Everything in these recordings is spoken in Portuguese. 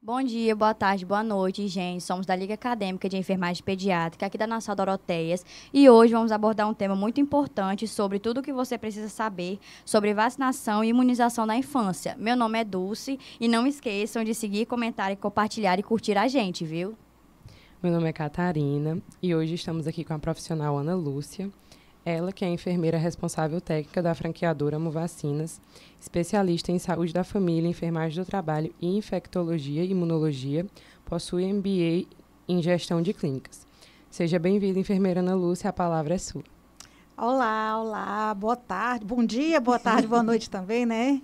Bom dia, boa tarde, boa noite, gente. Somos da Liga Acadêmica de Enfermagem Pediátrica, aqui da nossa Doroteias. E hoje vamos abordar um tema muito importante sobre tudo o que você precisa saber sobre vacinação e imunização da infância. Meu nome é Dulce e não esqueçam de seguir, comentar, compartilhar e curtir a gente, viu? Meu nome é Catarina e hoje estamos aqui com a profissional Ana Lúcia. Ela que é a enfermeira responsável técnica da franqueadora Movacinas, especialista em saúde da família, enfermagem do trabalho e infectologia e imunologia, possui MBA em gestão de clínicas. Seja bem-vinda, enfermeira Ana Lúcia, a palavra é sua. Olá, boa tarde, bom dia, boa tarde, boa noite também, né?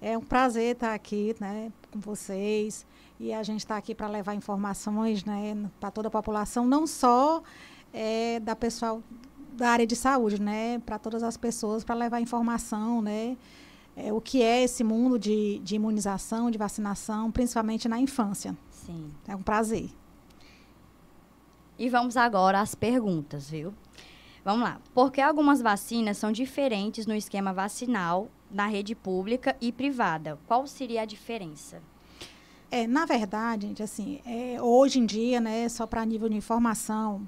É um prazer estar aqui, né, com vocês, e a gente está aqui para levar informações, né, para toda a população, não só da pessoal da área de saúde, né, para todas as pessoas, para levar informação, né, o que é esse mundo de imunização, de vacinação, principalmente na infância. Sim. É um prazer. E vamos agora às perguntas, viu? Vamos lá. Por que algumas vacinas são diferentes no esquema vacinal na rede pública e privada? Qual seria a diferença? Na verdade, gente, assim, hoje em dia, né, só para nível de informação,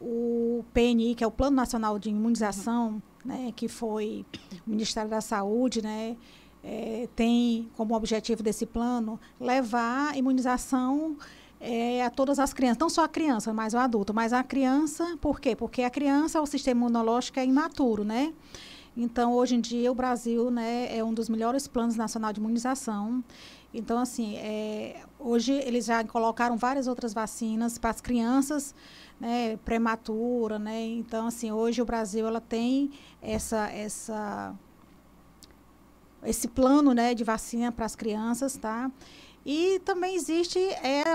o PNI, que é o Plano Nacional de Imunização, né, que foi o Ministério da Saúde, né, tem como objetivo desse plano levar a imunização a todas as crianças, não só a criança, mas o adulto, mas a criança, por quê? Porque a criança, o sistema imunológico é imaturo, né? Então, hoje em dia, o Brasil, né, é um dos melhores planos nacional de imunização. Então, assim, hoje eles já colocaram várias outras vacinas para as crianças, né, prematura, né? Então, assim, hoje o Brasil ela tem esse plano, né, de vacina para as crianças, tá? E também existe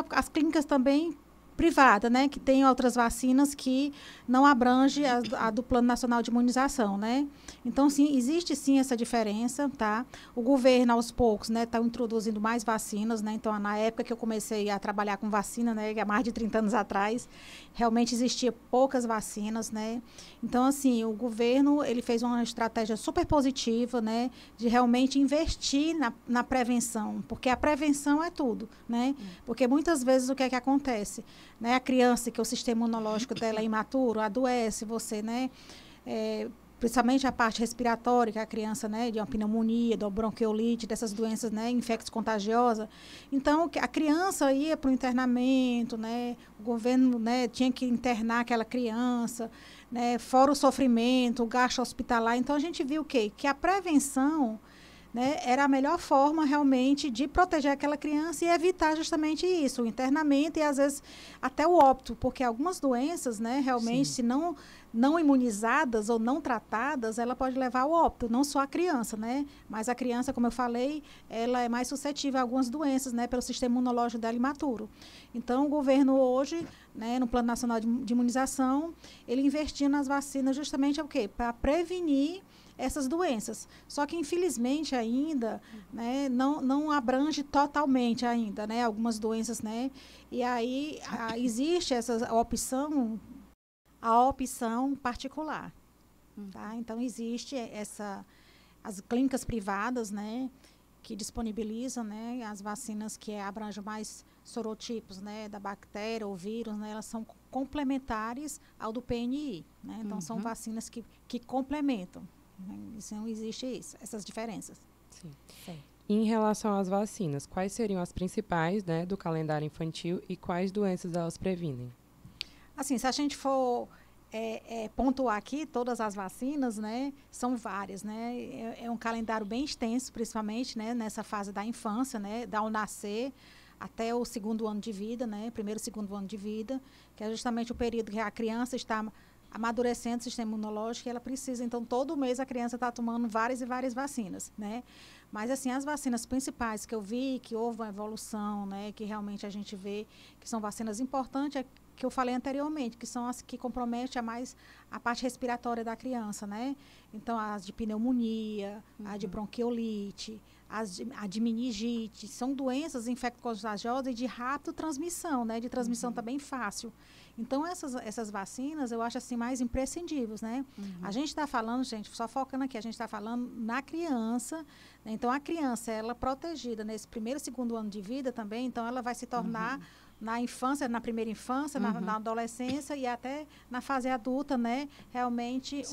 as clínicas também privada, né, que tem outras vacinas que não abrange a do Plano Nacional de Imunização, né? Então, sim, existe sim essa diferença, tá? O governo, aos poucos, né, está introduzindo mais vacinas, né? Então, na época que eu comecei a trabalhar com vacina, né, há mais de 30 anos atrás, realmente existia poucas vacinas, né? Então, assim, o governo, ele fez uma estratégia super positiva, né, de realmente investir na prevenção, porque a prevenção é tudo, né? Porque muitas vezes o que é que acontece? Né, a criança, que o sistema imunológico dela é imaturo, adoece, você, né, principalmente a parte respiratória, que a criança, né, de uma pneumonia, de uma bronquiolite, dessas doenças, né, infectos contagiosas. Então, a criança ia para o internamento, né, o governo, né, tinha que internar aquela criança, né, fora o sofrimento, o gasto hospitalar. Então, a gente viu o quê? Que a prevenção, né, era a melhor forma realmente de proteger aquela criança e evitar justamente isso, o internamento e às vezes até o óbito, porque algumas doenças, né, realmente, Sim. se não imunizadas ou não tratadas, ela pode levar ao óbito, não só a criança, né, mas a criança, como eu falei, ela é mais suscetível a algumas doenças, né, pelo sistema imunológico dela imaturo. Então, o governo hoje, né, no Plano Nacional de Imunização, ele investia nas vacinas justamente o quê? Para prevenir essas doenças. Só que, infelizmente, ainda, né, não abrange totalmente ainda, né, algumas doenças, né, e aí existe a opção particular, tá? Então, existe as clínicas privadas, né, que disponibilizam, né, as vacinas que abrangem mais sorotipos, né, da bactéria ou vírus, né, elas são complementares ao do PNI, né, então são vacinas que complementam. Isso não existe essas diferenças. Sim. Em relação às vacinas, quais seriam as principais, né, do calendário infantil e quais doenças elas previnem? Assim, se a gente for pontuar aqui todas as vacinas, né, são várias, né, é um calendário bem extenso, principalmente, né, nessa fase da infância, né, ao nascer até o segundo ano de vida, né, primeiro e segundo ano de vida, que é justamente o período que a criança está amadurecendo o sistema imunológico, e ela precisa, então, todo mês a criança está tomando várias e várias vacinas, né? Mas, assim, as vacinas principais que eu vi, que houve uma evolução, né, que realmente a gente vê que são vacinas importantes, que eu falei anteriormente, que são as que comprometem mais a parte respiratória da criança, né? Então, as de pneumonia, a de bronquiolite, a de meningite, são doenças infecto-contagiosas e de rápida transmissão, né? De transmissão também fácil. Então, essas vacinas, eu acho assim, mais imprescindíveis, né? A gente está falando, gente, só focando aqui, a gente está falando na criança, né? Então, a criança, ela protegida nesse primeiro, segundo ano de vida também, então ela vai se tornar na infância, na primeira infância, na adolescência e até na fase adulta, né? Realmente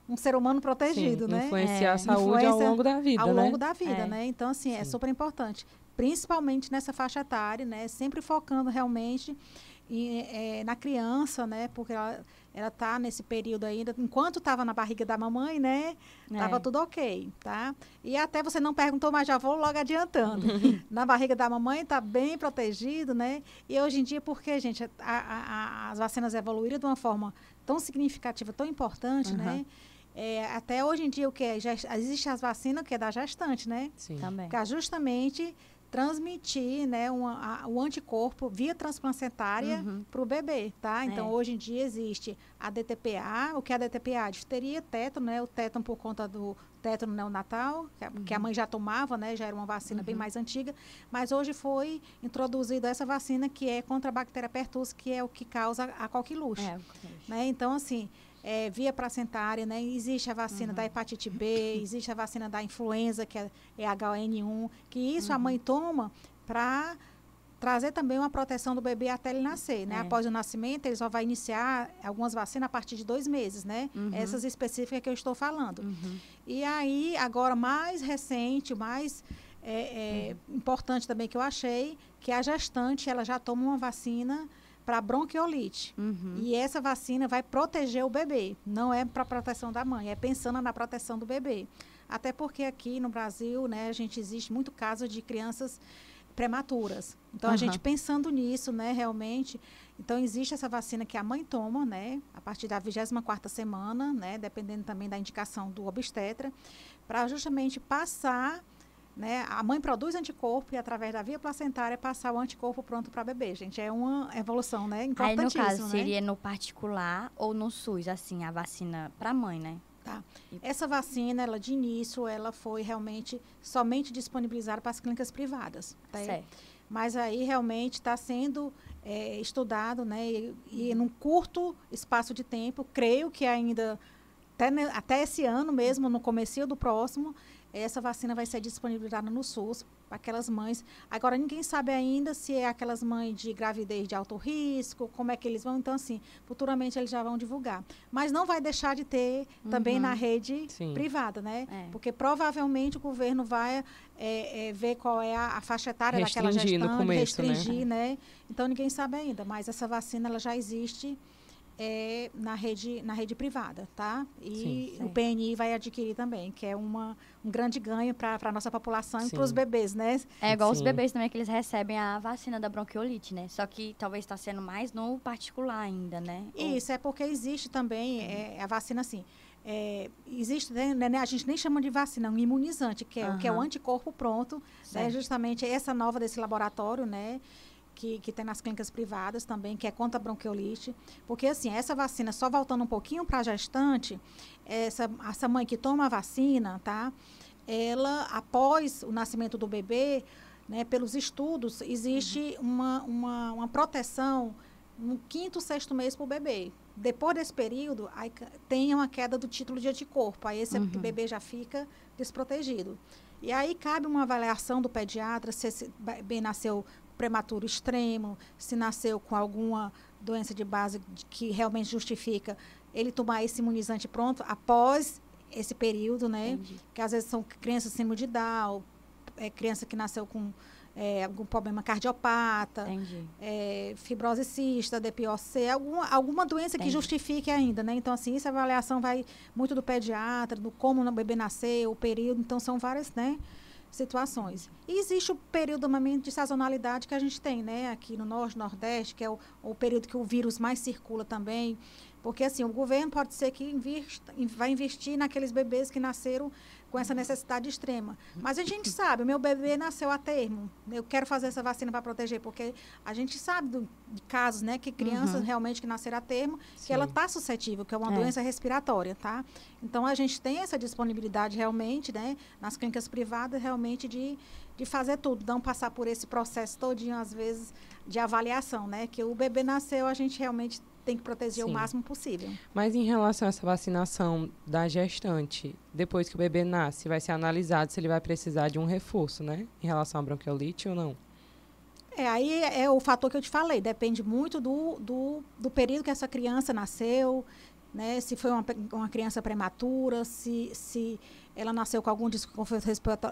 um ser humano protegido, né? Influenciar a saúde ao longo da vida, ao longo da vida, né? Então, assim, é Sim. super importante. Principalmente nessa faixa etária, né? Sempre focando realmente na criança, né? Porque ela tá nesse período ainda, enquanto estava na barriga da mamãe, né? Tava tudo ok, tá? E até você não perguntou, mas já vou logo adiantando. Na barriga da mamãe tá bem protegido, né? E hoje em dia, porque, gente, as vacinas evoluíram de uma forma tão significativa, tão importante, né? Até hoje em dia, o que já existe as vacinas que é da gestante, né? Sim. Também. Que é justamente transmitir, né, o anticorpo via transplacentária para o bebê, tá? Então, hoje em dia existe a DTPA. O que é a DTPA? Difteria, tétano, né? O tétano por conta do tétano neonatal, que a mãe já tomava, né? Já era uma vacina bem mais antiga. Mas hoje foi introduzida essa vacina que é contra a bactéria pertussis, que é o que causa a coqueluche. Né? Então, assim, via placentária, né? Existe a vacina da hepatite B, existe a vacina da influenza, que é H1N1, que isso a mãe toma para trazer também uma proteção do bebê até ele nascer, né? Após o nascimento, ele só vai iniciar algumas vacinas a partir de 2 meses, né? Essas específicas que eu estou falando. E aí, agora, mais recente, mais importante também que eu achei, que a gestante, ela já toma uma vacina para bronquiolite. E essa vacina vai proteger o bebê. Não é para proteção da mãe, é pensando na proteção do bebê. Até porque aqui no Brasil, né, existe muito caso de crianças prematuras. Então, a gente pensando nisso, né, realmente, então existe essa vacina que a mãe toma, né, a partir da 24ª semana, né, dependendo também da indicação do obstetra, para justamente passar, né, a mãe produz anticorpo e através da via placentária passar o anticorpo pronto para bebê, gente. É uma evolução, né, importantíssima. Aí, no caso, né? seria no particular ou no SUS, assim, a vacina para mãe, né? Tá. Essa vacina, ela de início, ela foi realmente somente disponibilizada para as clínicas privadas. Tá? Certo. Mas aí realmente está sendo estudado, né? E num curto espaço de tempo, creio que ainda até esse ano mesmo, no comecinho do próximo, essa vacina vai ser disponibilizada no SUS para aquelas mães. Agora, ninguém sabe ainda se é aquelas mães de gravidez de alto risco, como é que eles vão. Então, assim, futuramente eles já vão divulgar. Mas não vai deixar de ter também na rede privada, né? Porque provavelmente o governo vai ver qual é a faixa etária daquela gestante, no começo, restringir, né? Então, ninguém sabe ainda. Mas essa vacina, ela já existe na rede privada, tá? E o PNI vai adquirir também, que é um grande ganho para a nossa população e para os bebês, né? É igual os bebês também, que eles recebem a vacina da bronquiolite, né? Só que talvez está sendo mais no particular ainda, né? Isso, é porque existe também a vacina, assim, existe, né, a gente nem chama de vacina, um imunizante, que é o anticorpo pronto, né? Justamente essa nova desse laboratório, né? Que tem nas clínicas privadas também, que é contra a bronquiolite. Porque, assim, essa vacina, só voltando um pouquinho para a gestante, essa mãe que toma a vacina, tá? Ela, após o nascimento do bebê, né, pelos estudos, existe uma proteção no 5º, 6º mês para o bebê. Depois desse período, aí tem uma queda do título de anticorpo. Aí esse bebê já fica desprotegido. E aí cabe uma avaliação do pediatra se esse bebê nasceu prematuro extremo, se nasceu com alguma doença de base que realmente justifica ele tomar esse imunizante pronto após esse período, né? Entendi. Que às vezes são crianças síndrome de Down, criança que nasceu com algum problema cardiopata, fibrose cista, DPOC, alguma doença que justifique ainda, né? Então, assim, essa avaliação vai muito do pediatra, do como o bebê nasceu, o período, então são várias, né, situações. E existe o período de sazonalidade que a gente tem, né, aqui no Norte, Nordeste, que é o período que o vírus mais circula também. Porque, assim, o governo pode ser que vai investir naqueles bebês que nasceram com essa necessidade extrema. Mas a gente sabe, o meu bebê nasceu a termo. Eu quero fazer essa vacina para proteger, porque a gente sabe de casos, né, que crianças realmente que nasceram a termo, que ela está suscetível, que é uma doença respiratória, tá? Então, a gente tem essa disponibilidade realmente, né, nas clínicas privadas, realmente de fazer tudo, não passar por esse processo todinho, às vezes, de avaliação, né? Que o bebê nasceu, a gente realmente tem que proteger o máximo possível. Mas em relação a essa vacinação da gestante, depois que o bebê nasce, vai ser analisado se ele vai precisar de um reforço, né? Em relação à bronquiolite ou não? Aí é o fator que eu te falei, depende muito do período que essa criança nasceu, né? Se foi uma criança prematura, se ela nasceu com algum desconforto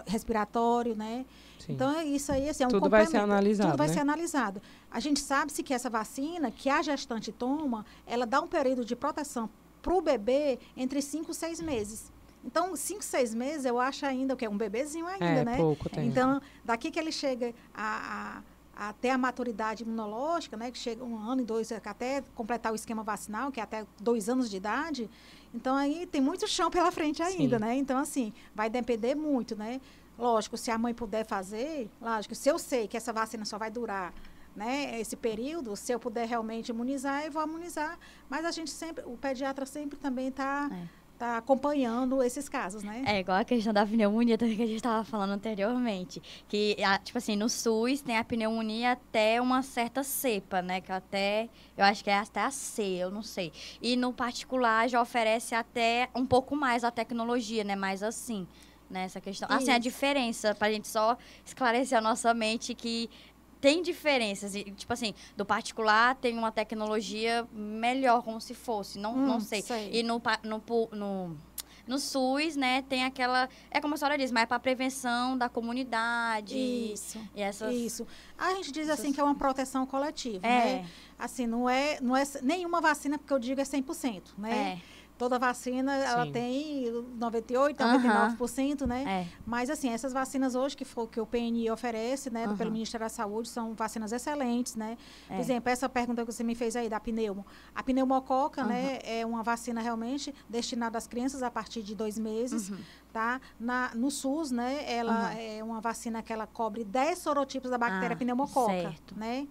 respiratório, né? Sim. Então, isso aí assim, é um tudo vai ser analisado, tudo vai ser analisado. A gente sabe-se que essa vacina, que a gestante toma, ela dá um período de proteção para o bebê entre 5 e 6 meses. Então, 5, 6 meses, eu acho ainda, o que é um bebezinho ainda, né? Pouco tempo. Então, daqui que ele chega até a maturidade imunológica, né, que chega 1 ano e 2, até completar o esquema vacinal, que é até 2 anos de idade. Então, aí tem muito chão pela frente ainda, né? Então, assim, vai depender muito, né? Lógico, se a mãe puder fazer, lógico, se eu sei que essa vacina só vai durar, né, esse período, se eu puder realmente imunizar, eu vou imunizar. Mas a gente sempre, o pediatra sempre também está acompanhando esses casos, né? É igual a questão da pneumonia também que a gente estava falando anteriormente. Que, tipo assim, no SUS tem a pneumonia até uma certa cepa, né? Que eu acho que é até a C, eu não sei. E no particular já oferece até um pouco mais a tecnologia, né? Mais assim, né? Essa questão. Assim, a diferença, pra gente só esclarecer a nossa mente que tem diferenças, e, tipo assim, do particular tem uma tecnologia melhor, como se fosse, não sei. E no SUS, né, tem aquela, é como a senhora diz, mas é para prevenção da comunidade. Isso, e essas, isso. A gente diz assim que é uma proteção coletiva, né? Assim, não é nenhuma vacina, porque eu digo é 100%, né? Toda vacina, ela tem 98%, 99%, né? Mas, assim, essas vacinas hoje que o PNI oferece, né, pelo Ministério da Saúde, são vacinas excelentes, né? Por exemplo, essa pergunta que você me fez aí da pneumo. A pneumococa, né, é uma vacina realmente destinada às crianças a partir de 2 meses, tá? No SUS, né, ela é uma vacina que ela cobre 10 sorotipos da bactéria pneumococa, né?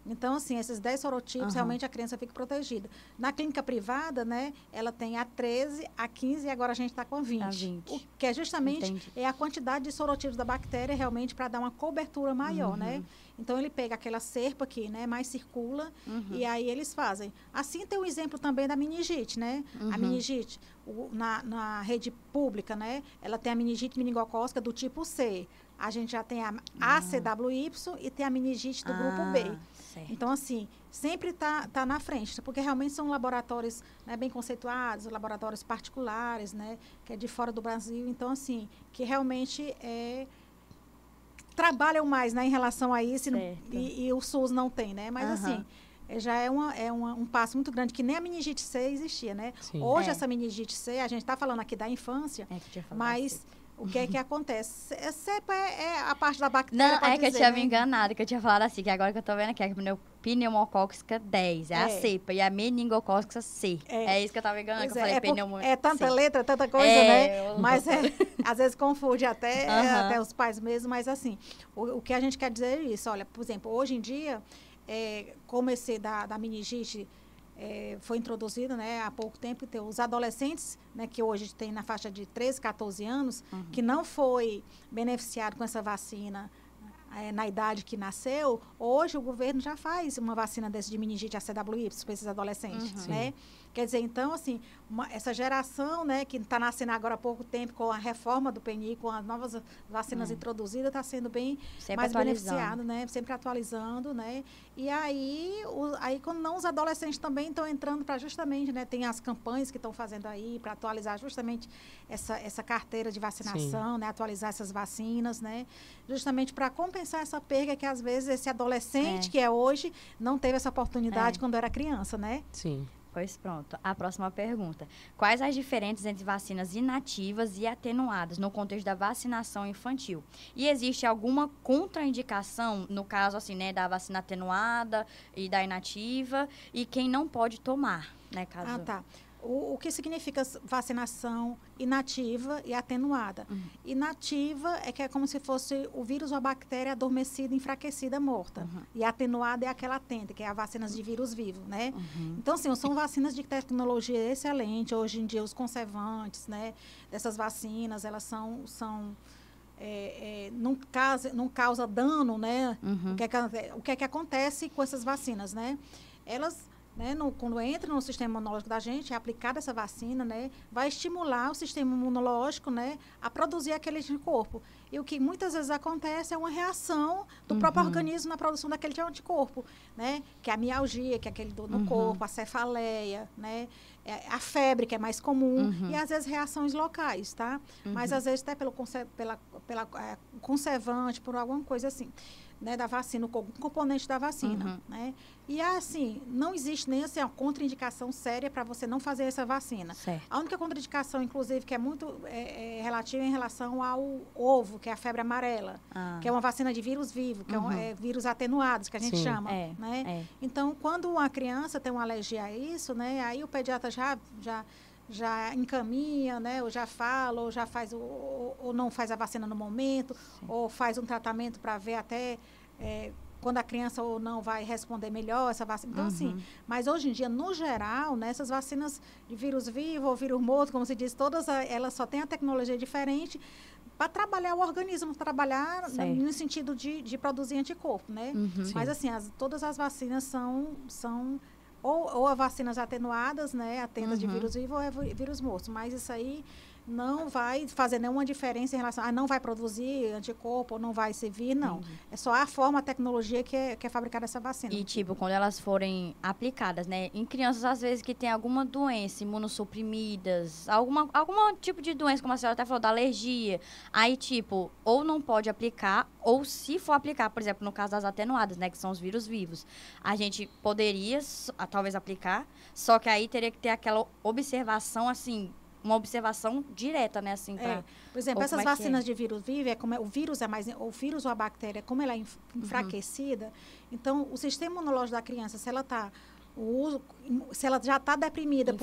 Então, assim, esses 10 sorotipos, realmente a criança fica protegida. Na clínica privada, né, ela tem a 13, a 15 e agora a gente está com a 20. O que é justamente a quantidade de sorotipos da bactéria realmente para dar uma cobertura maior, né? Então, ele pega aquela cepa que, né, mais circula e aí eles fazem. Assim, tem o exemplo também da meningite, né? A meningite, na rede pública, né, ela tem a meningite meningocócica do tipo C. A gente já tem a ACWY e tem a meningite do grupo B. Certo. Então, assim, sempre tá na frente, porque realmente são laboratórios, né, bem conceituados, laboratórios particulares, né, que é de fora do Brasil. Então, assim, que realmente trabalham mais, né, em relação a isso e o SUS não tem, né? Mas, assim, já é um passo muito grande, que nem a meningite C existia, né? Sim. Hoje, essa meningite C, a gente está falando aqui da infância, mas... O que é que acontece? Cepa é a parte da bactéria. Não, que eu tinha me enganado, que eu tinha falado assim, que agora que eu tô vendo aqui, é a pneumocócica 10, é a cepa, e a meningocócica C. É isso que eu tava enganando, que eu falei pneumonia. É tanta letra, tanta coisa, né? Mas às vezes confunde até os pais mesmo, mas assim, o que a gente quer dizer é isso. Olha, por exemplo, hoje em dia, como esse da meningite foi introduzido, né, há pouco tempo, tem os adolescentes, né, que hoje tem na faixa de 13, 14 anos, que não foi beneficiado com essa vacina na idade que nasceu, hoje o governo já faz uma vacina desse de meningite ACWY para esses adolescentes, né? Quer dizer, então, assim, essa geração, né, que está nascendo agora há pouco tempo com a reforma do PNI, com as novas vacinas introduzidas, está sendo bem mais beneficiado, né? Sempre atualizando, né? E aí quando não, os adolescentes também estão entrando para justamente, né? Tem as campanhas que estão fazendo aí para atualizar justamente essa carteira de vacinação, né? Atualizar essas vacinas, né? Justamente para compensar essa perda que, às vezes, esse adolescente que é hoje não teve essa oportunidade quando era criança, né? Sim. Pois pronto. A próxima pergunta. Quais as diferenças entre vacinas inativas e atenuadas no contexto da vacinação infantil? E existe alguma contraindicação, no caso, assim, né, da vacina atenuada e da inativa, e quem não pode tomar? né? Caso... Ah, tá. O que significa vacinação inativa e atenuada? Inativa é que é como se fosse o vírus ou a bactéria adormecida, enfraquecida, morta. E atenuada é aquela latente, que é a vacinas de vírus vivo, né? Então, assim, são vacinas de tecnologia excelente. Hoje em dia, os conservantes, né, dessas vacinas, elas não causa dano, né? O que é que acontece com essas vacinas, né? Elas... Né, quando entra no sistema imunológico da gente, é aplicada essa vacina, né, vai estimular o sistema imunológico, né, a produzir aquele anticorpo. E o que muitas vezes acontece é uma reação do próprio organismo na produção daquele anticorpo, né, que é a mialgia, que é aquele dor no corpo, a cefaleia, né, a febre, que é mais comum, e às vezes reações locais, tá? Mas às vezes até pela conservante, por alguma coisa assim. Né, da vacina, o componente da vacina, né? E assim, não existe nem assim, uma contraindicação séria para você não fazer essa vacina. Certo. A única contraindicação, inclusive, que é muito relativa em relação ao ovo, que é a febre amarela, que é uma vacina de vírus vivo, que é vírus atenuados, que a gente chama, né? Então, quando uma criança tem uma alergia a isso, né? Aí o pediatra já encaminha, né, ou já fala, ou já faz, ou não faz a vacina no momento, ou faz um tratamento para ver até quando a criança ou não vai responder melhor essa vacina. Então, assim, mas hoje em dia, no geral, né, essas vacinas de vírus vivo ou vírus morto, como se diz, todas elas só têm a tecnologia diferente para trabalhar o organismo, trabalhar no sentido de produzir anticorpo, né? Mas, assim, todas as vacinas são ou a vacinas atenuadas, né, atenuadas de vírus vivo ou vírus morto, mas isso aí não vai fazer nenhuma diferença em relação a não vai produzir anticorpo ou não vai servir, não. É só a forma, a tecnologia que é fabricada essa vacina. E, tipo, quando elas forem aplicadas, né, em crianças, às vezes, que tem alguma doença, imunossuprimidas, algum tipo de doença, como a senhora até falou, da alergia, aí, tipo, ou não pode aplicar, ou se for aplicar, por exemplo, no caso das atenuadas, né, que são os vírus vivos, a gente poderia, talvez, aplicar, só que aí teria que ter aquela observação, assim, uma observação direta, né, assim, para... Por exemplo, essas vacinas de vírus vivo, o vírus o vírus ou a bactéria, como ela é enfraquecida, então, o sistema imunológico da criança, se ela já está deprimida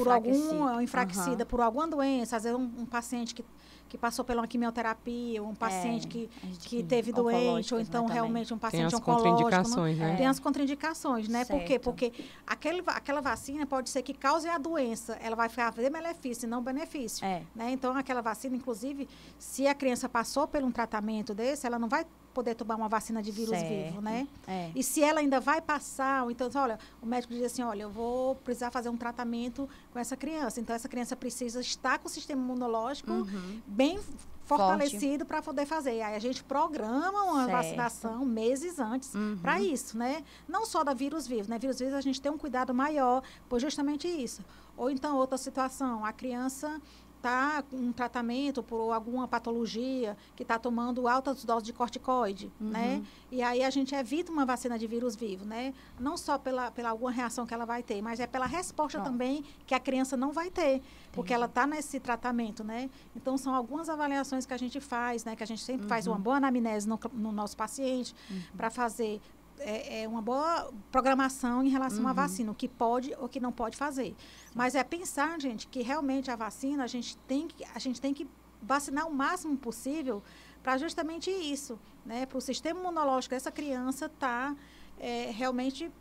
enfraquecida por alguma doença, às vezes um paciente que passou pela uma quimioterapia, um paciente que teve doente, ou então realmente um paciente oncológico. Tem as contraindicações, né? Por quê? Porque aquela vacina pode ser que cause a doença, ela vai fazer benefício e não benefício. Né? Então, aquela vacina, inclusive, se a criança passou por um tratamento desse, ela não vai poder tomar uma vacina de vírus vivo, né? E se ela ainda vai passar, ou então, olha, o médico diz assim, olha, eu vou precisar fazer um tratamento com essa criança. Então, essa criança precisa estar com o sistema imunológico bem fortalecido para poder fazer. Aí a gente programa uma vacinação meses antes para isso, né? Não só da vírus vivo, né? Vírus vivo a gente tem um cuidado maior por justamente isso. Ou então, outra situação, a criança está com um tratamento por alguma patologia, que está tomando altas doses de corticoide, né? E aí a gente evita uma vacina de vírus vivo, né? Não só pela alguma reação que ela vai ter, mas é pela resposta também que a criança não vai ter, porque ela está nesse tratamento, né? Então, são algumas avaliações que a gente faz, né? Que a gente sempre faz uma boa anamnese no nosso paciente, para fazer uma boa programação em relação à vacina, o que pode ou que não pode fazer. Mas é pensar, gente, que realmente a vacina, a gente tem que vacinar o máximo possível para justamente isso, né? Para o sistema imunológico dessa criança estar realmente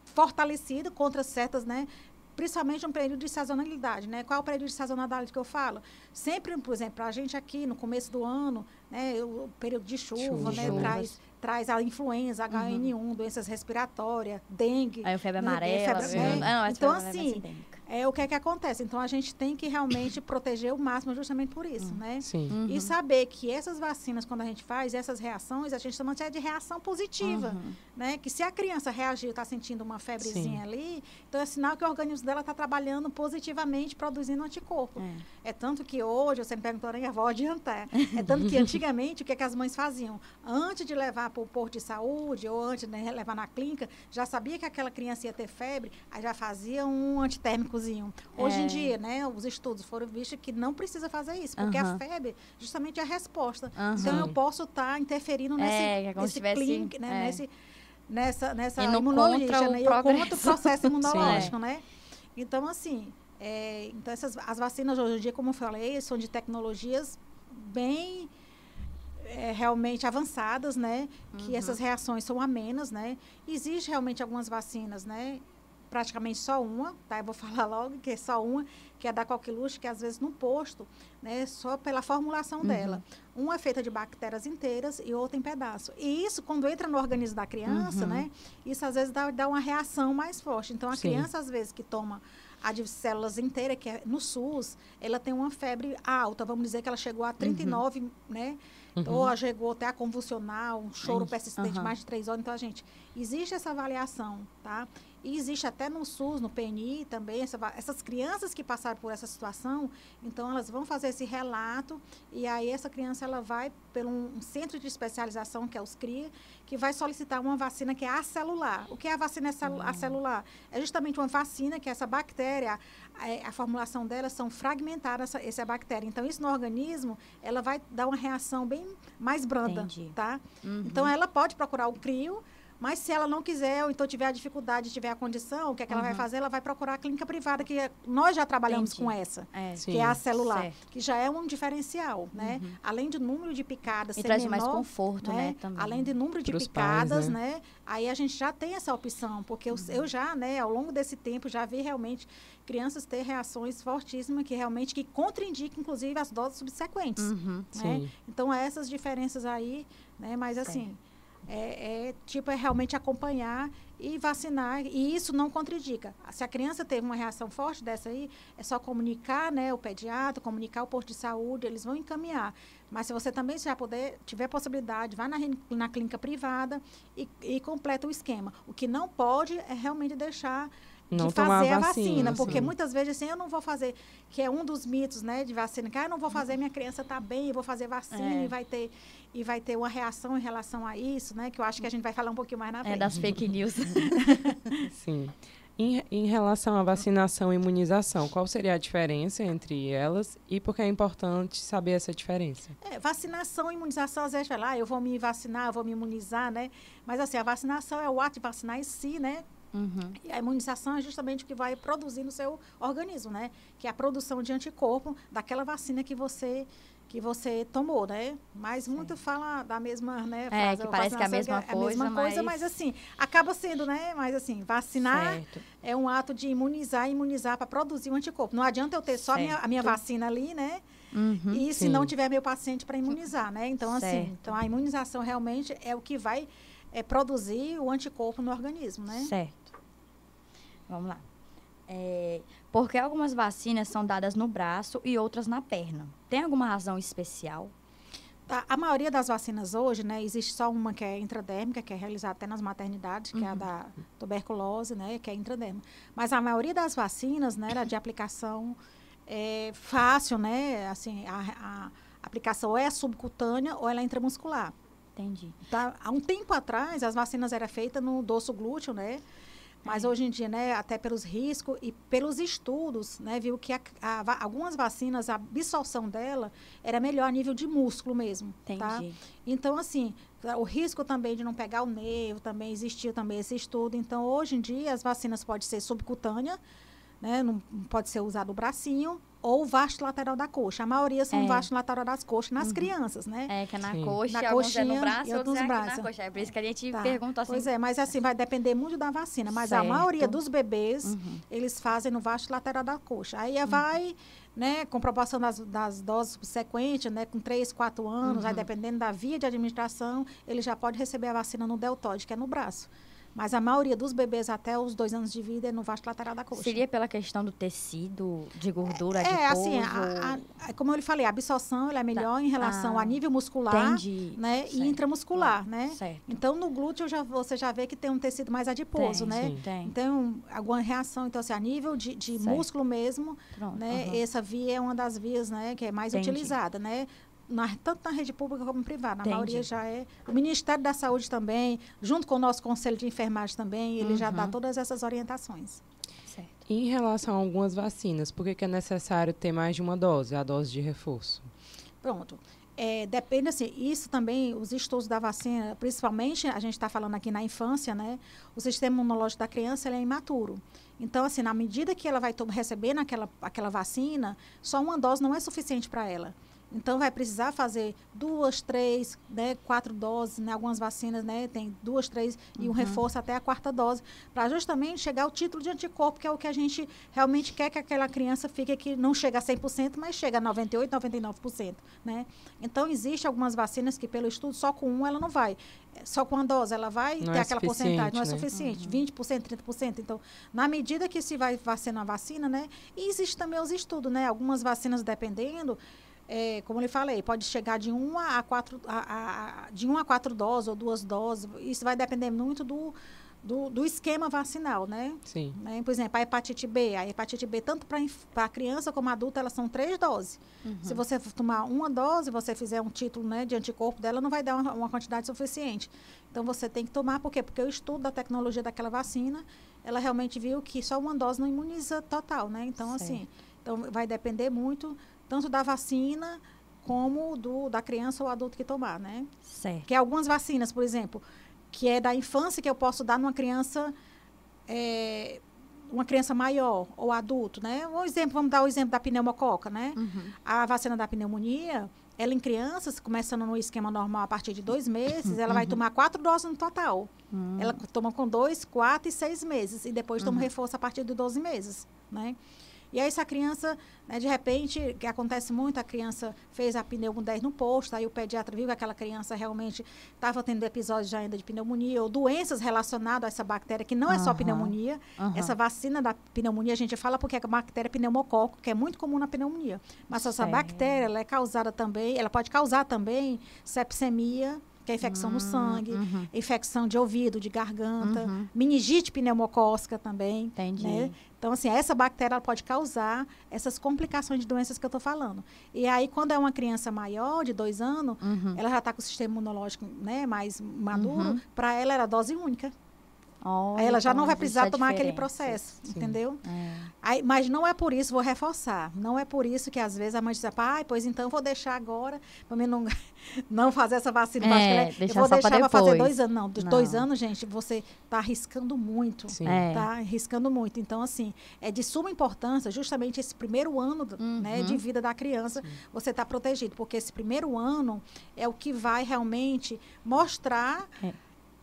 fortalecido contra certas, né? Principalmente um período de sazonalidade, né? Qual é o período de sazonalidade que eu falo? Sempre, por exemplo, para a gente aqui, no começo do ano, né? O período de chuva, né? Traz a influenza, H1N1, doenças respiratórias, dengue. Aí a febre amarela. Então, assim, o que é que acontece? Então, a gente tem que realmente proteger o máximo justamente por isso, né? Sim. E saber que essas vacinas, quando a gente faz essas reações, a gente chama de reação positiva, né? Que se a criança reagir, está sentindo uma febrezinha ali, então é sinal que o organismo dela está trabalhando positivamente, produzindo anticorpo. É tanto que hoje, você me perguntou, eu vou adiantar, é tanto que antigamente, o que é que as mães faziam? Antes de levar para o posto de saúde, ou antes de levar na clínica, já sabia que aquela criança ia ter febre, aí já fazia um antitérmicozinho. Hoje em dia, né, os estudos foram vistos que não precisa fazer isso, porque a febre justamente é a resposta. Então, eu posso estar interferindo nesse clínico, né, nessa imunologia, né? Eu conto o processo imunológico, né? Então, assim, então as vacinas hoje em dia, como eu falei, são de tecnologias bem realmente avançadas, né? Que essas reações são amenas, né? Existe realmente algumas vacinas, né? Praticamente só uma, tá? Eu vou falar logo que é só uma, que é da coqueluche, que às vezes no posto, né? Só pela formulação dela. Uma é feita de bactérias inteiras e outra em pedaço. E isso, quando entra no organismo da criança, né? Isso às vezes dá uma reação mais forte. Então, a criança, às vezes, que toma a de células inteiras, que é no SUS, ela tem uma febre alta. Vamos dizer que ela chegou a 39, né? Ou ela chegou até a convulsionar, um choro persistente mais de 3 horas. Então, gente, existe essa avaliação, tá? E existe até no SUS, no PNI também, essas crianças que passaram por essa situação, então elas vão fazer esse relato e aí essa criança ela vai por um centro de especialização, que é os CRIA, que vai solicitar uma vacina que é acelular. O que é a vacina acelular? É justamente uma vacina que essa bactéria, a formulação dela são fragmentadas, essa bactéria. Então, isso no organismo, ela vai dar uma reação bem mais branda, tá? Então, ela pode procurar o CRIO, mas se ela não quiser, ou então tiver a dificuldade, tiver a condição, o que é que ela vai fazer? Ela vai procurar a clínica privada, que nós já trabalhamos com essa, que é a celular, que já é um diferencial, né? Além do número de picadas ser traz menor, mais conforto, né? Também. Além do número de picadas, né? Aí a gente já tem essa opção, porque eu já, né, ao longo desse tempo, já vi realmente crianças ter reações fortíssimas que realmente contraindicam, inclusive, as doses subsequentes, né? Então, essas diferenças aí, né? Mas, assim... É realmente acompanhar e vacinar, e isso não contraindica. Se a criança teve uma reação forte dessa aí, é só comunicar, né, o pediatra, comunicar o posto de saúde, eles vão encaminhar. Mas se você também já tiver possibilidade, vá na clínica privada e completa o esquema. O que não pode é realmente deixar de fazer a vacina, porque muitas vezes assim, eu não vou fazer, que é um dos mitos, né, de vacina, que eu não vou fazer, minha criança está bem, eu vou fazer vacina e vai ter uma reação em relação a isso, né, que eu acho que a gente vai falar um pouquinho mais na frente. Das fake news. Sim. Em relação à vacinação e imunização, qual seria a diferença entre elas e por que é importante saber essa diferença? Vacinação e imunização, às vezes vai lá, eu vou me vacinar, eu vou me imunizar, né, mas assim, a vacinação é o ato de vacinar em si, né. E a imunização é justamente o que vai produzir no seu organismo, né? Que é a produção de anticorpo daquela vacina que você tomou, né? Mas muito fala da mesma, né? Frase, que parece que é a mesma coisa, mas assim, acaba sendo, né? Mas assim, vacinar é um ato de imunizar para produzir um anticorpo. Não adianta eu ter só a minha vacina ali, né? E se não tiver meu paciente para imunizar, né? Então, assim, a imunização realmente é o que vai produzir o anticorpo no organismo, né? Certo. Vamos lá. Por que algumas vacinas são dadas no braço e outras na perna? Tem alguma razão especial? A maioria das vacinas hoje, né, existe só uma que é intradérmica, que é realizada até nas maternidades, que é a da tuberculose, né, que é intradérmica. Mas a maioria das vacinas, né, era de aplicação fácil, né, assim, a aplicação ou é subcutânea ou ela é intramuscular. Entendi. Tá? Há um tempo atrás, as vacinas eram feitas no dorso glúteo, né? Mas hoje em dia, né, até pelos riscos e pelos estudos, né, viu que algumas vacinas, a absorção dela era melhor a nível de músculo mesmo. Entendi. Tá? Então, assim, o risco também de não pegar o nervo, também existiu também esse estudo. Então, hoje em dia, as vacinas podem ser subcutânea, né, não pode ser usado o bracinho, ou o vasto lateral da coxa. A maioria são vasto lateral das coxas nas crianças, né? Que é na coxa, na alguns coxinha, é no braço, e outros é aqui braços. na coxa. É por isso que a gente pergunta assim. Pois mas assim, vai depender muito da vacina. Mas a maioria dos bebês, eles fazem no vasto lateral da coxa. Aí vai, né, com proporção das doses subsequentes, né, com 3, 4 anos, aí dependendo da via de administração, ele já pode receber a vacina no deltóide, que é no braço. Mas a maioria dos bebês até os 2 anos de vida é no vasto lateral da coxa. Seria pela questão do tecido, de gordura, de pouso? Assim, como eu lhe falei, a absorção ela é melhor em relação a nível muscular, né, e intramuscular, né? Certo. Então, no glúteo, você já vê que tem um tecido mais adiposo, né? Tem. Então, alguma reação, então, assim, a nível de músculo mesmo, né? Essa via é uma das vias, né, que é mais utilizada, né? Tanto na rede pública como privada. Na maioria já é. O Ministério da Saúde também, junto com o nosso Conselho de Enfermagem também, ele já dá todas essas orientações. Certo. Em relação a algumas vacinas, por que é necessário ter mais de uma dose, a dose de reforço? Pronto. Depende, assim, isso também, os estudos da vacina, principalmente, a gente está falando aqui na infância, né? O sistema imunológico da criança, ele é imaturo. Então, assim, na medida que ela vai receber aquela vacina, só uma dose não é suficiente para ela. Então, vai precisar fazer 2, 3, né, 4 doses, né? Algumas vacinas, né, tem 2, 3 e um reforço até a 4ª dose, para justamente chegar ao título de anticorpo, que é o que a gente realmente quer que aquela criança fique, que não chega a 100%, mas chega a 98%, 99%, né? Então, existe algumas vacinas que, pelo estudo, só com uma ela não vai. Só com uma dose ela vai ter aquela porcentagem, não é suficiente, 20%, 30%. Então, na medida que se vai vacinar a vacina, né? E existe também os estudos, né? Algumas vacinas, dependendo, como eu lhe falei, pode chegar de 1 a 4 doses ou 2 doses. Isso vai depender muito do esquema vacinal, né? Sim. Né? Por exemplo, a hepatite B. A hepatite B, tanto para criança como adulta, elas são 3 doses. Se você tomar uma dose, você fizer um título, né, de anticorpo dela, não vai dar uma quantidade suficiente. Então, você tem que tomar, por quê? Porque o estudo da tecnologia daquela vacina, ela realmente viu que só uma dose não imuniza total, né? Então, assim, vai depender muito tanto da vacina como da criança ou adulto que tomar, né? Certo. Que algumas vacinas, por exemplo, que é da infância, que eu posso dar numa criança, uma criança maior ou adulto, né? Vamos dar o exemplo da pneumococa, né? A vacina da pneumonia, ela em crianças, começando no esquema normal a partir de 2 meses, ela vai tomar 4 doses no total. Ela toma com 2, 4 e 6 meses. E depois toma reforço a partir de 12 meses, né? E aí, essa criança, né, de repente, que acontece muito, a criança fez a pneu 10 no posto, aí o pediatra viu que aquela criança realmente estava tendo episódios já ainda de pneumonia ou doenças relacionadas a essa bactéria, que não é só pneumonia. Essa vacina da pneumonia, a gente fala porque é a bactéria pneumococo, que é muito comum na pneumonia. Mas essa bactéria, ela é causada também, ela pode causar também sepsemia, que é infecção no sangue, infecção de ouvido, de garganta, meningite pneumocócica também. Entendi. Né? Então, assim, essa bactéria ela pode causar essas complicações de doenças que eu estou falando. E aí, quando é uma criança maior, de 2 anos, ela já está com o sistema imunológico, né, mais maduro, para ela era dose única. Aí ela já não vai precisar tomar aquele processo, entendeu? Aí, mas não é por isso, vou reforçar, não é por isso que às vezes a mãe diz, pois então vou deixar agora, para mim não fazer essa vacina. Eu vou deixar para fazer 2 anos. Não, 2 anos, gente, você está arriscando muito. Está arriscando muito. Então, assim, é de suma importância, justamente esse primeiro ano né, de vida da criança, você está protegido, porque esse primeiro ano é o que vai realmente mostrar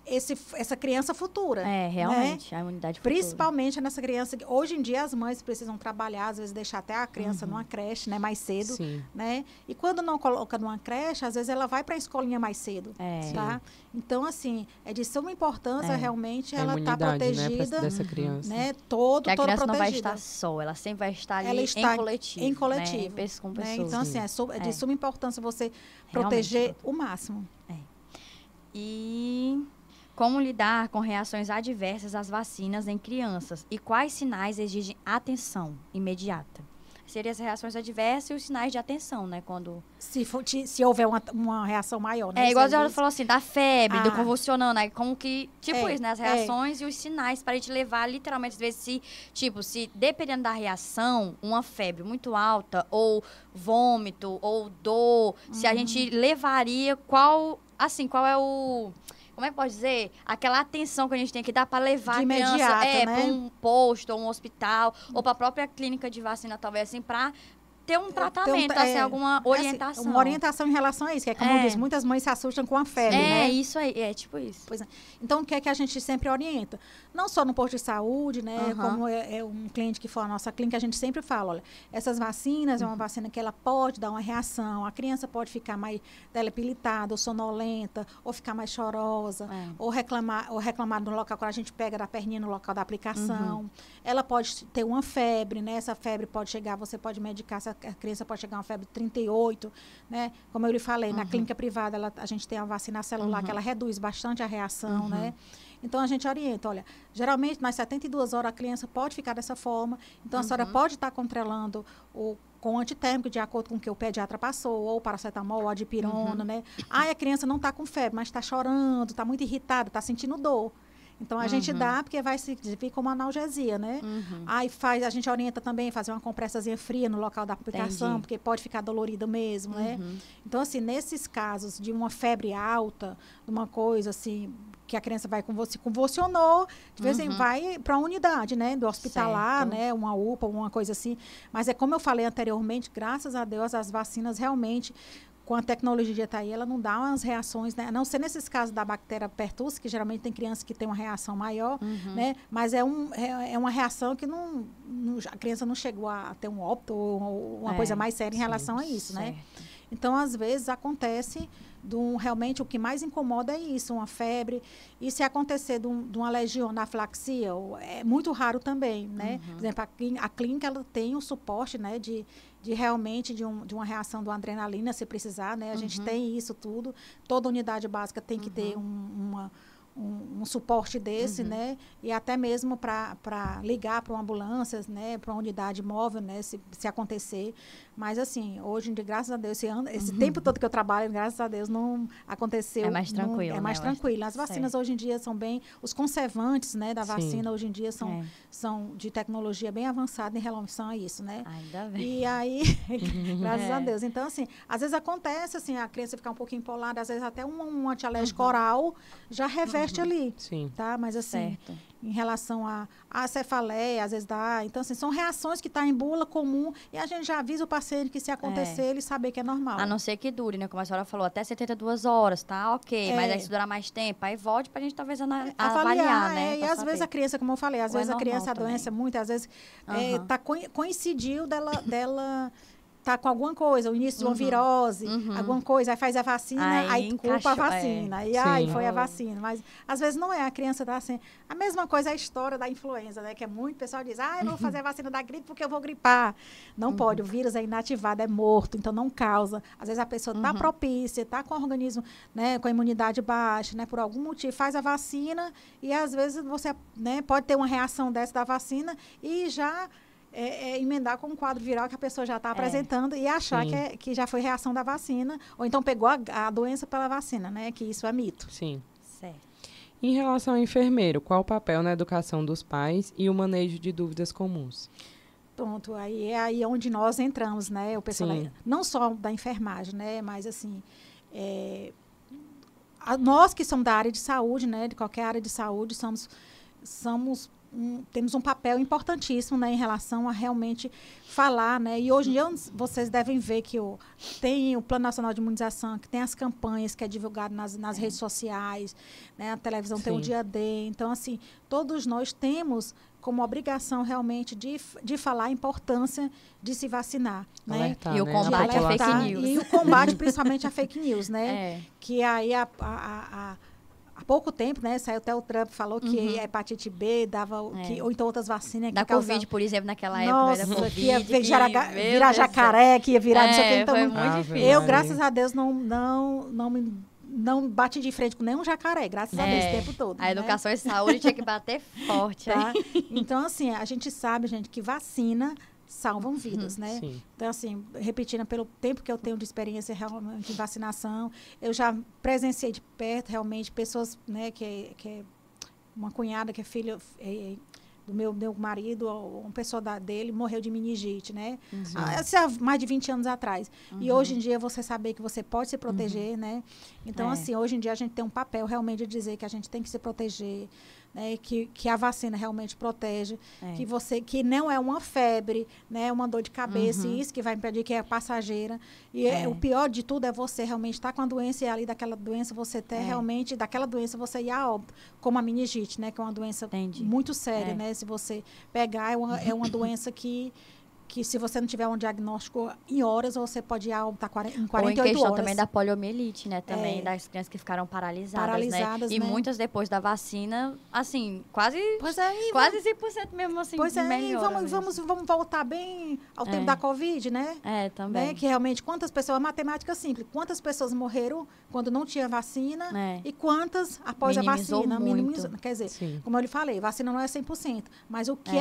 essa criança futura. Realmente, né? a imunidade futura. Principalmente nessa criança. Hoje em dia, as mães precisam trabalhar, às vezes deixar até a criança numa creche, né, mais cedo. Né? E quando não coloca numa creche, às vezes ela vai para a escolinha mais cedo. Tá? Então, assim, é de suma importância realmente ela estar protegida. Né, dessa criança. Né, toda protegida. A criança não vai estar só, ela sempre vai estar ali em coletivo. Em coletivo. Né? Com pessoas. Né? Então, assim, é de suma importância você proteger o máximo. E como lidar com reações adversas às vacinas em crianças e quais sinais exigem atenção imediata? Seriam as reações adversas e os sinais de atenção, né? Quando... Se houver uma reação maior, né? Igual a senhora falou assim, da febre, do convulsionando, né? Como que, isso, né? As reações e os sinais para a gente levar, literalmente, às vezes, se dependendo da reação, uma febre muito alta, ou vômito, ou dor, se a gente levaria, qual é o... Como é que pode dizer? Aquela atenção que a gente tem que dar para levar a criança para um posto, ou um hospital, ou para a própria clínica de vacina, talvez assim, para ter um tratamento, alguma orientação. Uma orientação em relação a isso, que é como diz, muitas mães se assustam com a febre, né? Isso aí, tipo isso. Pois é. Então, o que é que a gente sempre orienta? Não só no posto de saúde, né? Como é um cliente que for a nossa clínica, a gente sempre fala, olha, essas vacinas é uma vacina que ela pode dar uma reação, a criança pode ficar mais debilitada, ou sonolenta, ou ficar mais chorosa, ou reclamar no local, quando a gente pega da perninha no local da aplicação. Ela pode ter uma febre, né? Essa febre pode chegar, você pode medicar, a criança pode chegar a uma febre de 38, né? Como eu lhe falei, na clínica privada, a gente tem a vacina celular, que ela reduz bastante a reação, né? Então, a gente orienta, olha, geralmente, nas 72 horas, a criança pode ficar dessa forma, então, a senhora pode estar controlando com antitérmico, de acordo com o que o pediatra passou, ou paracetamol, ou a dipirona, né? A criança não está com febre, mas está chorando, está muito irritada, está sentindo dor. Então, a gente dá, porque vai se vir como analgesia, né? Aí a gente orienta também fazer uma compressazinha fria no local da aplicação, porque pode ficar dolorido mesmo, né? Então, assim, nesses casos de uma febre alta, uma coisa assim, que a criança vai se convulsionou, de vez em vai para a unidade, né? Do hospitalar, né? Uma UPA, uma coisa assim. Mas é como eu falei anteriormente, graças a Deus, as vacinas realmente, com a tecnologia está aí, ela não dá umas reações, né? A não ser nesses casos da bactéria pertussis, que geralmente tem criança que tem uma reação maior, né? Mas é uma reação que a criança não chegou a ter um óbito ou uma coisa mais séria em relação a isso, né? Então, às vezes, acontece realmente o que mais incomoda é isso, uma febre. E se acontecer de uma legião anafilaxia, é muito raro também, né? Por exemplo, a clínica ela tem o suporte, né, de realmente de uma reação do adrenalina, se precisar, né? A gente tem isso tudo. Toda unidade básica tem que ter um suporte desse, né? E até mesmo para ligar para uma ambulância, né? Para uma unidade móvel, né? Se acontecer. Mas, assim, hoje em dia, graças a Deus, esse tempo todo que eu trabalho, graças a Deus, não aconteceu. É mais tranquilo, É mais tranquilo. As vacinas hoje em dia são bem... Os conservantes, né, da vacina hoje em dia são de tecnologia bem avançada em relação a isso, né? Ainda bem. E aí, graças a Deus. Então, assim, às vezes acontece, assim, a criança ficar um pouquinho empolada, às vezes até um antialérgico oral já reveste ali. Sim. Tá? Mas, assim, em relação a cefaleia, às vezes dá. Então, assim, são reações que estão em bula comum e a gente já avisa o paciente que se acontecer, ele saber que é normal. A não ser que dure, né? Como a senhora falou, até 72 horas, tá? Ok. Mas aí se durar mais tempo, aí volte pra gente talvez avaliar, né? E às vezes a criança, como eu falei, às vezes a criança, a doença, muitas vezes, coincidiu dela tá com alguma coisa, o início de uma virose, alguma coisa, aí faz a vacina, aí culpa a vacina, aí foi a vacina. Mas, às vezes, não é, a criança tá assim... A mesma coisa é a história da influenza, né? Que é muito, o pessoal diz, eu vou fazer a vacina da gripe porque eu vou gripar. Não pode, o vírus é inativado, é morto, então não causa. Às vezes, a pessoa tá propícia, tá com o organismo, né, com a imunidade baixa, né? Por algum motivo, faz a vacina e, às vezes, você, né, pode ter uma reação dessa da vacina e já... emendar com um quadro viral que a pessoa já está apresentando e achar que já foi reação da vacina, ou então pegou a doença pela vacina, né? Que isso é mito. Sim. Certo. Em relação ao enfermeiro, qual o papel na educação dos pais e o manejo de dúvidas comuns? Pronto, aí é aí onde nós entramos, né? O pessoal não só da enfermagem, né? Mas, assim, nós que somos da área de saúde, né? De qualquer área de saúde, temos um papel importantíssimo, né, em relação a realmente falar, né? E hoje em dia vocês devem ver que tem o Plano Nacional de Imunização, que tem as campanhas que é divulgado nas redes sociais, né? A televisão tem o Dia D. Então, assim, todos nós temos como obrigação realmente de falar a importância de se vacinar, né? Alertar, e o combate à fake news. E o combate principalmente à fake news, né? Que aí há pouco tempo, né, saiu até o Trump, falou que a hepatite B dava, ou então outras vacinas da que Covid, por exemplo, naquela época, nossa, da Covid, que ia virar jacaré, que ia virar não sei o que, então foi muito difícil. Eu, graças a Deus, não bati de frente com nenhum jacaré, graças a Deus, o tempo todo. A educação e saúde tinha que bater forte. Tá? Então, assim, a gente sabe, gente, que vacina salvam vidas, né? Sim. Então, assim, repetindo, pelo tempo que eu tenho de experiência realmente em vacinação, eu já presenciei de perto, realmente, pessoas, né, que é uma cunhada que é filha do meu marido, uma pessoa dele, morreu de meningite, né? Há mais de 20 anos atrás. E hoje em dia, você saber que você pode se proteger, né? Então, assim, hoje em dia, a gente tem um papel realmente de dizer que a gente tem que se proteger, né, que a vacina realmente protege, que não é uma febre, né, uma dor de cabeça, isso que vai impedir, que é passageira. E o pior de tudo é você realmente estar com a doença e ali daquela doença você ter realmente, daquela doença você ir a óbito, como a meningite, né, que é uma doença muito séria, né, se você pegar, é uma doença que se você não tiver um diagnóstico em horas, você pode ir a óbito em 48 horas. Ou em questão horas. Também da poliomielite, né? Também das crianças que ficaram paralisadas, né? E muitas depois da vacina, assim, quase 100% mesmo, assim, melhora. Vamos voltar bem ao tempo da Covid, né? Também. Né? Que realmente, quantas pessoas, matemática simples, quantas pessoas morreram quando não tinha vacina e quantas após Minimizou a vacina. Muito. Quer dizer, como eu lhe falei, vacina não é 100%, mas o que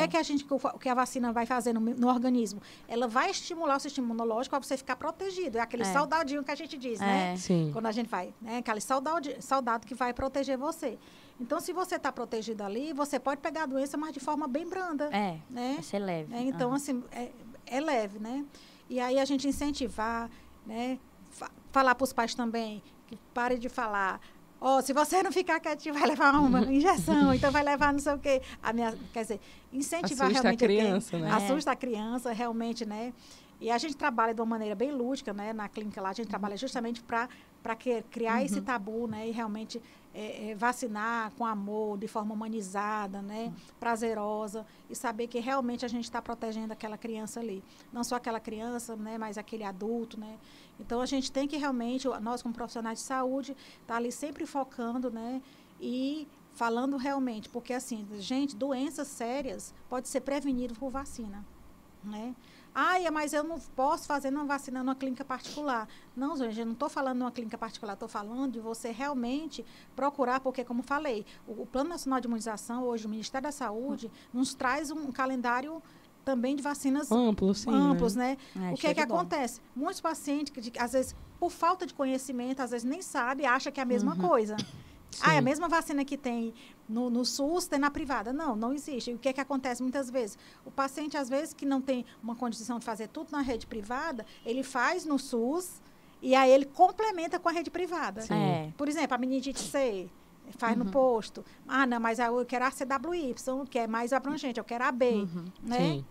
que a vacina vai fazer no organismo? Ela vai estimular o sistema imunológico para você ficar protegido. É aquele soldadinho que a gente diz, né? Sim. Quando a gente vai, né? Aquele soldado que vai proteger você. Então, se você está protegido ali, você pode pegar a doença, mas de forma bem branda. Né? Vai ser leve. Então, assim, é leve, né? E aí a gente incentivar, né? Falar para os pais também que parem de falar Ó, se você não ficar quietinho, vai levar uma injeção, então vai levar não sei o quê. Quer dizer, incentivar assusta realmente a criança, né? Assusta a criança, realmente, né? E a gente trabalha de uma maneira bem lúdica, né? Na clínica lá, a gente trabalha justamente para criar esse tabu, né? E realmente vacinar com amor, de forma humanizada, né? Prazerosa, e saber que realmente a gente está protegendo aquela criança ali. Não só aquela criança, né? Mas aquele adulto, né? Então, a gente tem que realmente, nós como profissionais de saúde, tá ali sempre focando, né? E falando realmente, porque assim, gente, doenças sérias pode ser prevenido por vacina, né? Mas eu não posso fazer uma vacina numa clínica particular. Não, gente, eu não estou falando de uma clínica particular, estou falando de você realmente procurar, porque, como falei, o Plano Nacional de Imunização, hoje, o Ministério da Saúde, nos traz um calendário também de vacinas amplos, né? O que é que acontece? Muitos pacientes, que às vezes, por falta de conhecimento, às vezes nem sabe, acha que é a mesma coisa. É a mesma vacina que tem no SUS, tem na privada. Não, não existe. E o que é que acontece muitas vezes? O paciente, às vezes, que não tem uma condição de fazer tudo na rede privada, ele faz no SUS e aí ele complementa com a rede privada. Por exemplo, a meningite C, faz no posto. Não, mas eu quero a CWY, que é mais abrangente, eu quero a B, né? Sim.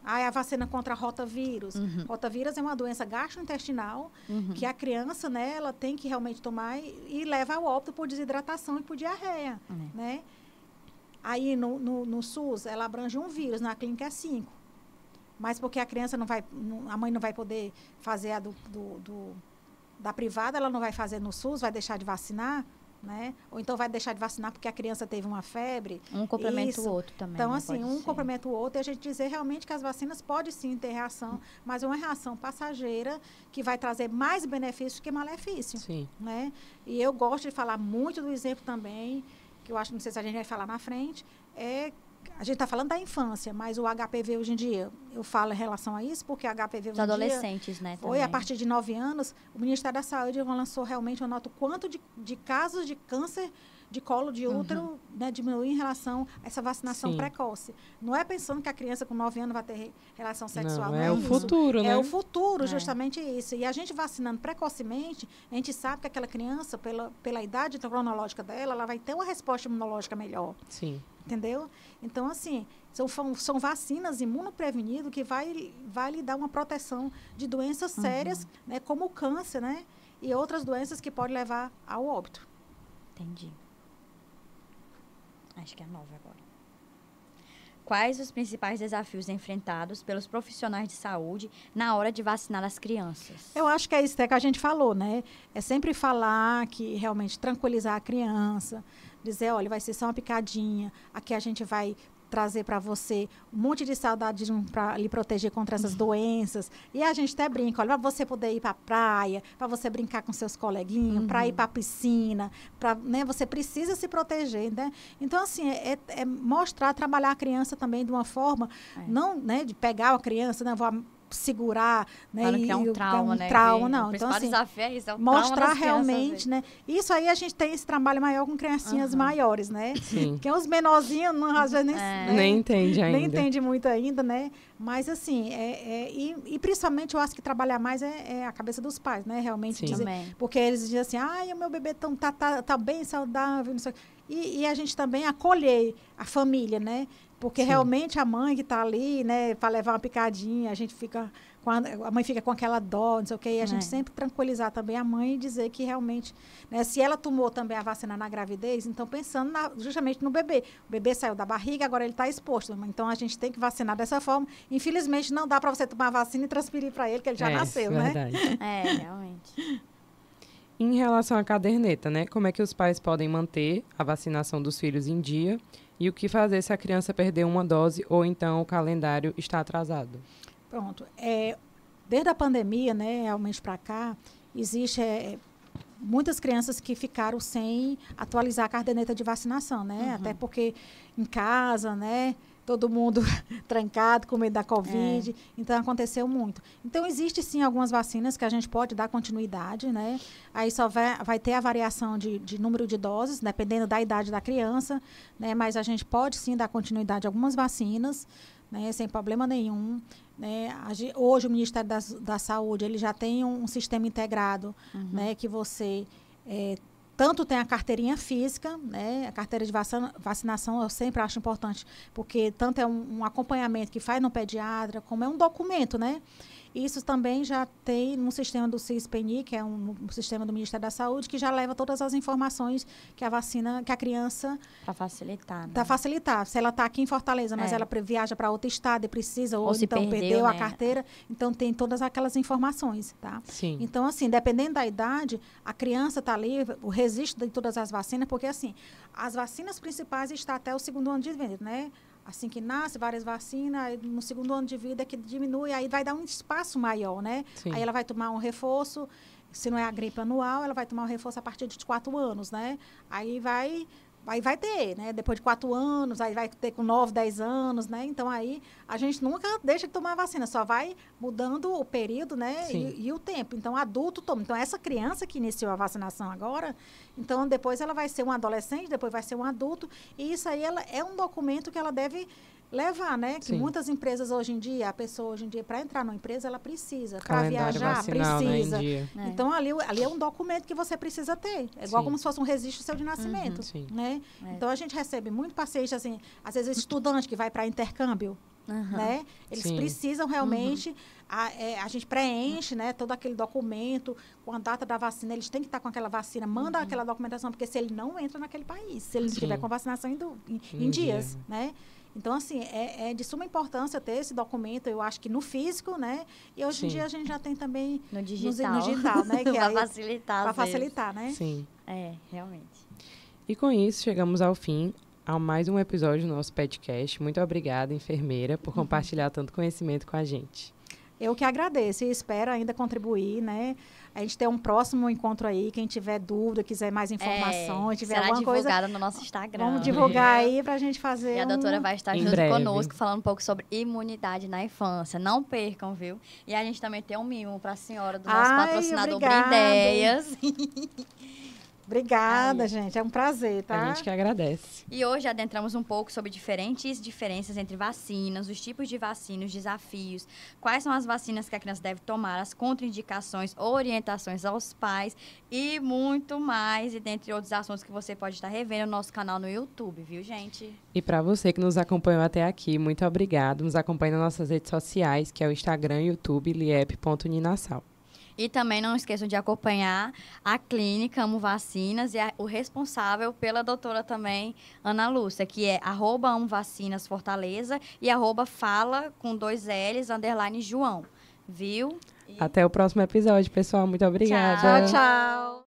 A vacina contra rotavírus. Rotavírus é uma doença gastrointestinal que a criança, né, ela tem que realmente tomar e leva ao óbito por desidratação e por diarreia, né? Aí, no SUS, ela abrange um vírus, na clínica é 5. Mas porque a criança a mãe não vai poder fazer a da privada, ela não vai fazer no SUS, vai deixar de vacinar, né? Ou então vai deixar de vacinar porque a criança teve uma febre. Um complementa o outro também. Então, assim, complementa o outro e a gente dizer realmente que as vacinas podem sim ter reação, mas é uma reação passageira que vai trazer mais benefício que malefício. Sim. Né? E eu gosto de falar muito do exemplo também, que eu acho, não sei se a gente vai falar na frente, a gente está falando da infância, mas o HPV hoje em dia, eu falo em relação a isso, porque o HPV hoje em dia... Os adolescentes, né? Foi, a partir de 9 anos, o Ministério da Saúde lançou realmente, eu noto quanto de casos de câncer de colo de útero, né, diminuiu em relação a essa vacinação precoce. Não é pensando que a criança com 9 anos vai ter relação sexual. Não é o futuro, né? É o futuro, justamente isso. E a gente vacinando precocemente, a gente sabe que aquela criança, pela idade cronológica dela, ela vai ter uma resposta imunológica melhor. Sim. Entendeu? Então, assim, são vacinas imunoprevenidas que vai lhe dar uma proteção de doenças sérias, né, como o câncer, né? E outras doenças que podem levar ao óbito. Entendi. Acho que é 9 agora. Quais os principais desafios enfrentados pelos profissionais de saúde na hora de vacinar as crianças? Eu acho que é isso que a gente falou, né? É sempre falar que realmente tranquilizar a criança, dizer, olha, vai ser só uma picadinha, aqui a gente vai trazer para você um monte de saudade para lhe proteger contra essas doenças. E a gente até brinca, olha, para você poder ir para a praia, para você brincar com seus coleguinhas, para ir para a piscina, né, você precisa se proteger, né? Então, assim, é mostrar, trabalhar a criança também de uma forma, não, né, de pegar a criança, né, vou segurar, né, para não criar um trauma, né? Não. Então, assim, desafio é isso, é o mostrar realmente, né? Isso aí a gente tem esse trabalho maior com criancinhas maiores, né? Sim. Porque os menorzinhos, às vezes, nem entende ainda. Nem entende muito ainda, né? Mas, assim, e principalmente eu acho que trabalhar mais é a cabeça dos pais, né? Realmente dizer, porque eles dizem assim, o meu bebê tá bem saudável, não sei. E a gente também acolher a família, né? Porque realmente a mãe que está ali, né, para levar uma picadinha, a mãe fica com aquela dó, não sei o quê, e a gente sempre tranquilizar também a mãe e dizer que realmente, né, se ela tomou também a vacina na gravidez, então pensando justamente no bebê. O bebê saiu da barriga, agora ele está exposto. Então a gente tem que vacinar dessa forma. Infelizmente, não dá para você tomar a vacina e transferir para ele, que ele já nasceu, verdade. né? Realmente. Em relação à caderneta, né? Como é que os pais podem manter a vacinação dos filhos em dia? E o que fazer se a criança perder uma dose ou então o calendário está atrasado? Pronto. Desde a pandemia, né, realmente para cá, existe muitas crianças que ficaram sem atualizar a caderneta de vacinação, né? Até porque em casa, né? Todo mundo trancado, com medo da Covid. Então, aconteceu muito. Então, existe, sim, algumas vacinas que a gente pode dar continuidade, né? Aí só vai ter a variação de número de doses, dependendo da idade da criança, né? Mas a gente pode, sim, dar continuidade a algumas vacinas, né? Sem problema nenhum. Né? Hoje, o Ministério da Saúde, ele já tem um sistema integrado, né? Que você tanto tem a carteirinha física, né? A carteira de vacinação eu sempre acho importante, porque tanto é um acompanhamento que faz no pediatra, como é um documento, né? Isso também já tem no sistema do CISPNI, que é um sistema do Ministério da Saúde, que já leva todas as informações que a vacina, que a criança... Para facilitar. Né? Para facilitar. Se ela está aqui em Fortaleza, mas ela viaja para outro estado e precisa, ou se então perdeu, a né? carteira, então tem todas aquelas informações, tá? Sim. Então, assim, dependendo da idade, a criança está ali, o registro de todas as vacinas, porque, assim, as vacinas principais estão até o 2º ano de vida, né? Assim que nasce, várias vacinas, aí no 2º ano de vida é que diminui, aí vai dar um espaço maior, né? Sim. Aí ela vai tomar um reforço, se não é a gripe anual, ela vai tomar um reforço a partir de 4 anos, né? Aí vai ter, né? Depois de 4 anos, aí vai ter com 9, 10 anos, né? Então, aí a gente nunca deixa de tomar a vacina, só vai mudando o período, né? E o tempo. Então, adulto toma. Então, essa criança que iniciou a vacinação agora, então, depois ela vai ser um adolescente, depois vai ser um adulto, e isso aí ela é um documento que ela deve levar, né? Que muitas empresas hoje em dia, a pessoa hoje em dia, para entrar numa empresa, ela precisa. Para viajar, vacinal, precisa. Né, em dia. Então, ali é um documento que você precisa ter. É igual como se fosse um registro seu de nascimento. Né? Então, a gente recebe muito paciente, assim, às vezes estudante que vai para intercâmbio, né? Eles precisam realmente... A gente preenche, né, todo aquele documento com a data da vacina. Eles têm que estar com aquela vacina, manda aquela documentação, porque se ele não entra naquele país, se ele não estiver com a vacinação em dias, né? Então, assim, é de suma importância ter esse documento, eu acho que no físico, né? E hoje em dia a gente já tem também no digital, né? Para facilitar. Para facilitar, né? Sim. É, realmente. E com isso, chegamos ao fim, a mais um episódio do nosso podcast. Muito obrigada, enfermeira, por compartilhar tanto conhecimento com a gente. Eu que agradeço e espero ainda contribuir, né? A gente ter um próximo encontro aí, quem tiver dúvida, quiser mais informações, tiver alguma coisa... Será divulgada no nosso Instagram. Vamos divulgar aí pra gente fazer E a doutora vai estar junto breve. conosco, falando um pouco sobre imunidade na infância. Não percam, viu? E a gente também tem um mimo pra senhora do nosso patrocinador obrigada. Brindeias. Obrigada, gente. É um prazer, tá? A gente que agradece. E hoje adentramos um pouco sobre diferenças entre vacinas, os tipos de vacinas, os desafios, quais são as vacinas que a criança deve tomar, as contraindicações, orientações aos pais e muito mais, e dentre outros assuntos que você pode estar revendo no nosso canal no YouTube, viu, gente? E para você que nos acompanhou até aqui, muito obrigado. Nos acompanhe nas nossas redes sociais, que é o Instagram, YouTube, liep.uninassal. E também não esqueçam de acompanhar a clínica Amo Vacinas e o responsável pela doutora também, Ana Lúcia, que é @AmoVacinasFortaleza e @fala com 2 L's, _João. Viu? Até o próximo episódio, pessoal. Muito obrigada. Tchau, tchau.